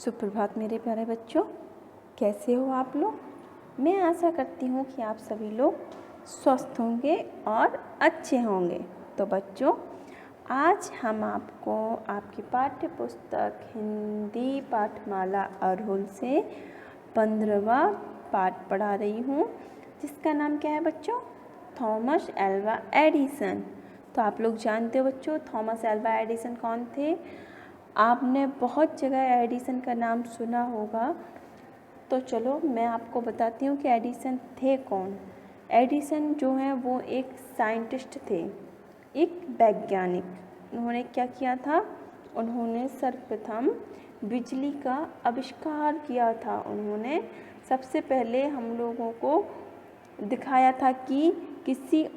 सुप्रभात मेरे प्यारे बच्चों, कैसे हो आप लोग। मैं आशा करती हूँ कि आप सभी लोग स्वस्थ होंगे और अच्छे होंगे। तो बच्चों, आज हम आपको आपकी पाठ्य पुस्तक हिंदी पाठमाला अरहुल से 15वां पाठ पढ़ा रही हूँ, जिसका नाम क्या है बच्चों? Thomas Alva Edison. तो आप लोग जानते हो बच्चों, थॉमस एल्वा एडिसन कौन थे? आपने बहुत जगह एडिसन का नाम सुना होगा। तो चलो मैं आपको बताती हूँ कि एडिसन थे कौन। एडिसन जो है वो एक साइंटिस्ट थे, एक वैज्ञानिक। उन्होंने क्या किया था? उन्होंने सर्वप्रथम बिजली का आविष्कार किया था। उन्होंने सबसे पहले हम लोगों को दिखाया था कि किसी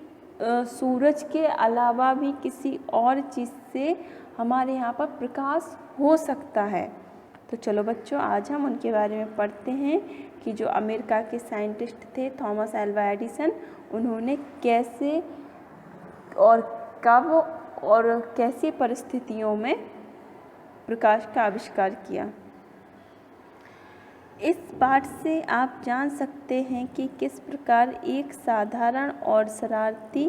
सूरज के अलावा भी किसी और चीज़ से हमारे यहाँ पर प्रकाश हो सकता है। तो चलो बच्चों, आज हम उनके बारे में पढ़ते हैं कि जो अमेरिका के साइंटिस्ट थे थॉमस एल्वा एडिसन, उन्होंने कैसे और कब और कैसी परिस्थितियों में प्रकाश का आविष्कार किया। इस पाठ से आप जान सकते हैं कि किस प्रकार एक साधारण और शरारती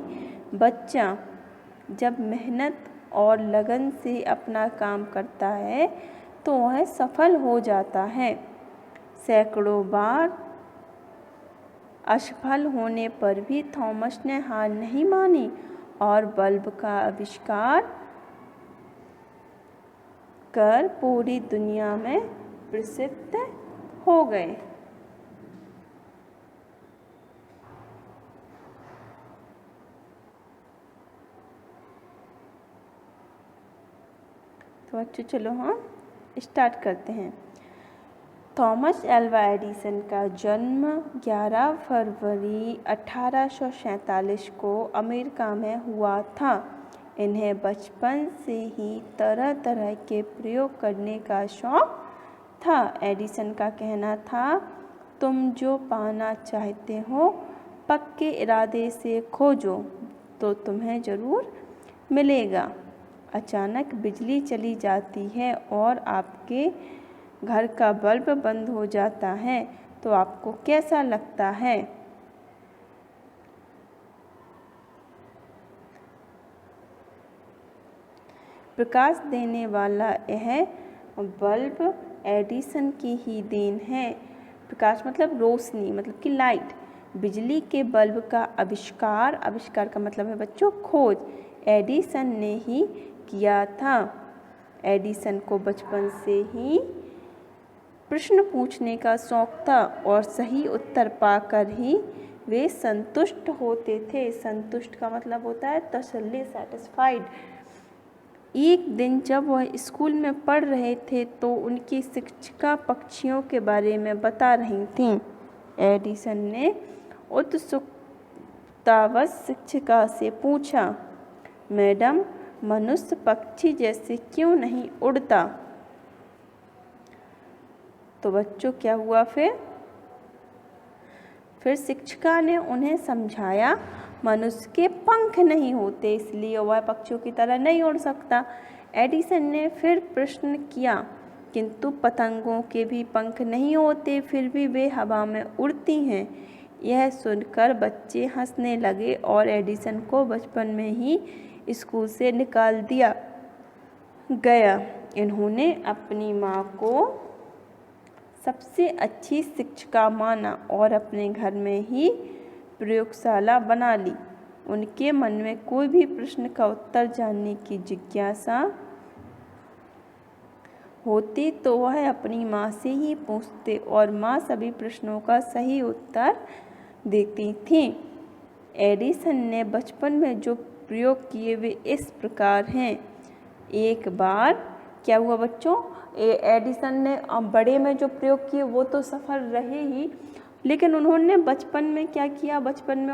बच्चा जब मेहनत और लगन से अपना काम करता है तो वह सफल हो जाता है। सैकड़ों बार असफल होने पर भी थॉमस ने हार नहीं मानी और बल्ब का आविष्कार कर पूरी दुनिया में प्रसिद्ध हो गए। तो बच्चों चलो हम स्टार्ट करते हैं। थॉमस एल्वा एडिसन का जन्म 11 फरवरी 1847 को अमेरिका में हुआ था। इन्हें बचपन से ही तरह तरह के प्रयोग करने का शौक था। एडिसन का कहना था, तुम जो पाना चाहते हो पक्के इरादे से खोजो तो तुम्हें ज़रूर मिलेगा। अचानक बिजली चली जाती है और आपके घर का बल्ब बंद हो जाता है तो आपको कैसा लगता है? प्रकाश देने वाला यह बल्ब एडिसन की ही देन है। प्रकाश मतलब रोशनी, मतलब कि लाइट। बिजली के बल्ब का आविष्कार का मतलब है बच्चों खोज, एडिसन ने ही किया था। एडिसन को बचपन से ही प्रश्न पूछने का शौक था और सही उत्तर पाकर ही वे संतुष्ट होते थे। संतुष्ट का मतलब होता है तसल्ली, सेटिस्फाइड। एक दिन जब वह स्कूल में पढ़ रहे थे तो उनकी शिक्षिका पक्षियों के बारे में बता रही थीं। एडिसन ने उत्सुकतावश शिक्षिका से पूछा, मैडम, मनुष्य पक्षी जैसे क्यों नहीं उड़ता? तो बच्चों क्या हुआ फिर शिक्षिका ने उन्हें समझाया, मनुष्य के पंख नहीं होते इसलिए वह पक्षियों की तरह नहीं उड़ सकता। एडिसन ने फिर प्रश्न किया, किंतु पतंगों के भी पंख नहीं होते फिर भी वे हवा में उड़ती हैं। यह सुनकर बच्चे हंसने लगे और एडिसन को बचपन में ही स्कूल से निकाल दिया गया। इन्होंने अपनी माँ को सबसे अच्छी शिक्षिका माना और अपने घर में ही प्रयोगशाला बना ली। उनके मन में कोई भी प्रश्न का उत्तर जानने की जिज्ञासा होती तो वह अपनी माँ से ही पूछते और माँ सभी प्रश्नों का सही उत्तर देती थी। एडिसन ने बचपन में जो प्रयोग किए वे इस प्रकार हैं। एक बार क्या हुआ बच्चों, एडिसन ने बड़े में जो प्रयोग किए वो तो सफल रहे ही, लेकिन उन्होंने बचपन में क्या किया, बचपन में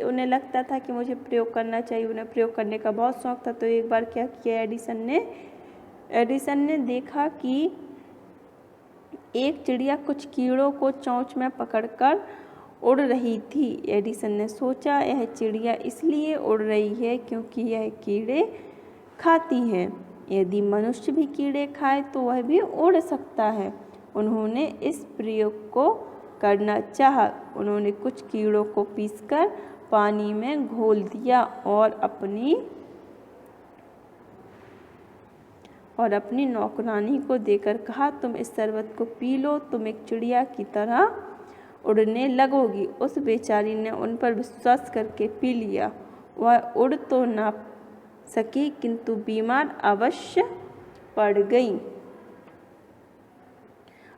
उन्हें लगता था कि मुझे प्रयोग करना चाहिए, उन्हें प्रयोग करने का बहुत शौक था। तो एक बार क्या किया एडिसन ने देखा कि एक चिड़िया कुछ कीड़ों को चोंच में पकड़कर उड़ रही थी। एडिसन ने सोचा, यह चिड़िया इसलिए उड़ रही है क्योंकि यह कीड़े खाती हैं। यदि मनुष्य भी कीड़े खाए तो वह भी उड़ सकता है। उन्होंने इस प्रयोग को करना चाहा। उन्होंने कुछ कीड़ों को पीसकर पानी में घोल दिया और अपनी नौकरानी को देकर कहा, तुम इस शरबत को पी लो, तुम एक चिड़िया की तरह उड़ने लगोगी। उस बेचारी ने उन पर विश्वास करके पी लिया। वह उड़ तो ना सकी किंतु बीमार अवश्य पड़ गई।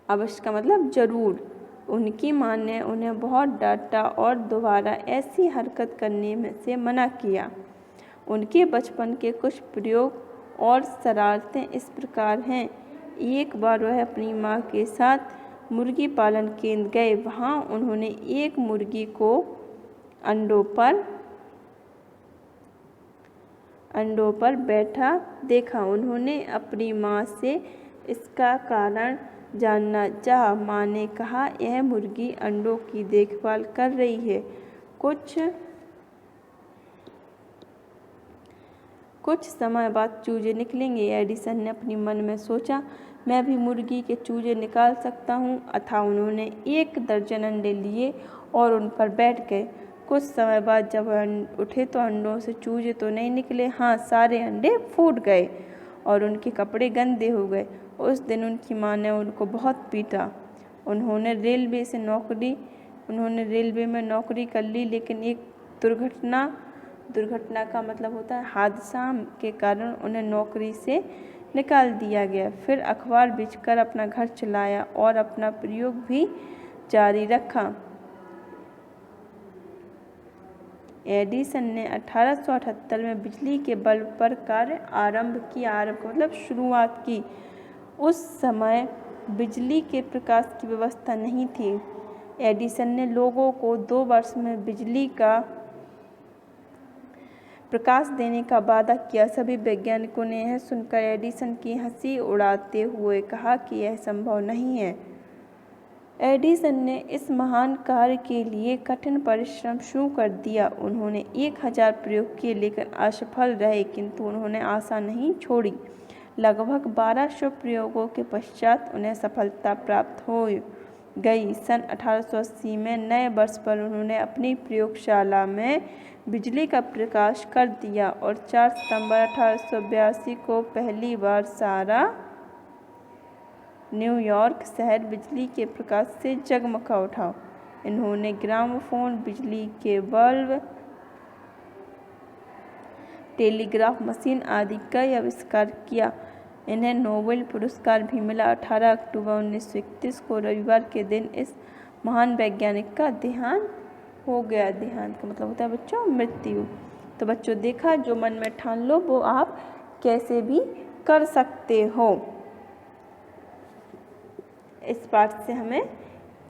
अवश्य का मतलब जरूर। उनकी माँ ने उन्हें बहुत डांटा और दोबारा ऐसी हरकत करने से मना किया। उनके बचपन के कुछ प्रयोग और शरारतें इस प्रकार हैं। एक बार वह अपनी माँ के साथ मुर्गी पालन केंद्र गए। वहाँ उन्होंने एक मुर्गी को अंडों पर बैठा देखा। उन्होंने अपनी माँ से इसका कारण जानना चाहा। माँ ने कहा, यह मुर्गी अंडों की देखभाल कर रही है। कुछ समय बाद चूजे निकलेंगे। एडिसन ने अपने मन में सोचा, मैं भी मुर्गी के चूजे निकाल सकता हूँ। अतः उन्होंने 1 दर्जन अंडे लिए और उन पर बैठ गए। कुछ समय बाद जब वह उठे तो अंडों से चूजे तो नहीं निकले, हाँ, सारे अंडे फूट गए और उनके कपड़े गंदे हो गए। उस दिन उनकी माँ ने उनको बहुत पीटा। उन्होंने रेलवे में नौकरी कर ली, लेकिन एक दुर्घटना का मतलब होता है हादसा के कारण उन्हें नौकरी से निकाल दिया गया। फिर अखबार बेचकर अपना घर चलाया और अपना प्रयोग भी जारी रखा। एडिसन ने 1878 में बिजली के बल्ब पर कार्य आरंभ का मतलब शुरुआत की। उस समय बिजली के प्रकाश की व्यवस्था नहीं थी। एडिसन ने लोगों को 2 वर्ष में बिजली का प्रकाश देने का वादा किया। सभी वैज्ञानिकों ने यह सुनकर एडिसन की हंसी उड़ाते हुए कहा कि यह संभव नहीं है। एडिसन ने इस महान कार्य के लिए कठिन परिश्रम शुरू कर दिया। उन्होंने 1000 प्रयोग किए, लेकिन असफल रहे, किंतु उन्होंने आशा नहीं छोड़ी। लगभग 1200 प्रयोगों के पश्चात उन्हें सफलता प्राप्त हो गई। सन 1880 में नए वर्ष पर उन्होंने अपनी प्रयोगशाला में बिजली का प्रकाश कर दिया और 4 सितंबर 1882 को पहली बार सारा न्यूयॉर्क शहर बिजली के प्रकाश से जगमगा उठा। इन्होंने ग्रामोफोन, बिजली के बल्ब, टेलीग्राफ मशीन आदि कई आविष्कार किया। इन्हें नोबेल पुरस्कार भी मिला। 18 अक्टूबर 1931 को रविवार के दिन इस महान वैज्ञानिक का देहांत हो गया। देहांत का मतलब होता है बच्चों मृत्यु। तो बच्चों देखा, जो मन में ठान लो वो आप कैसे भी कर सकते हो। इस पाठ से हमें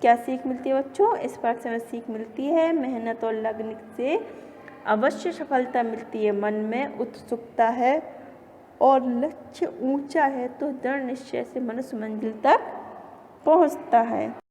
क्या सीख मिलती है बच्चों? इस पाठ से हमें सीख मिलती है मेहनत और लगन से अवश्य सफलता मिलती है। मन में उत्सुकता है और लक्ष्य ऊंचा है तो दृढ़ निश्चय से मनुष्य मंजिल तक पहुंचता है।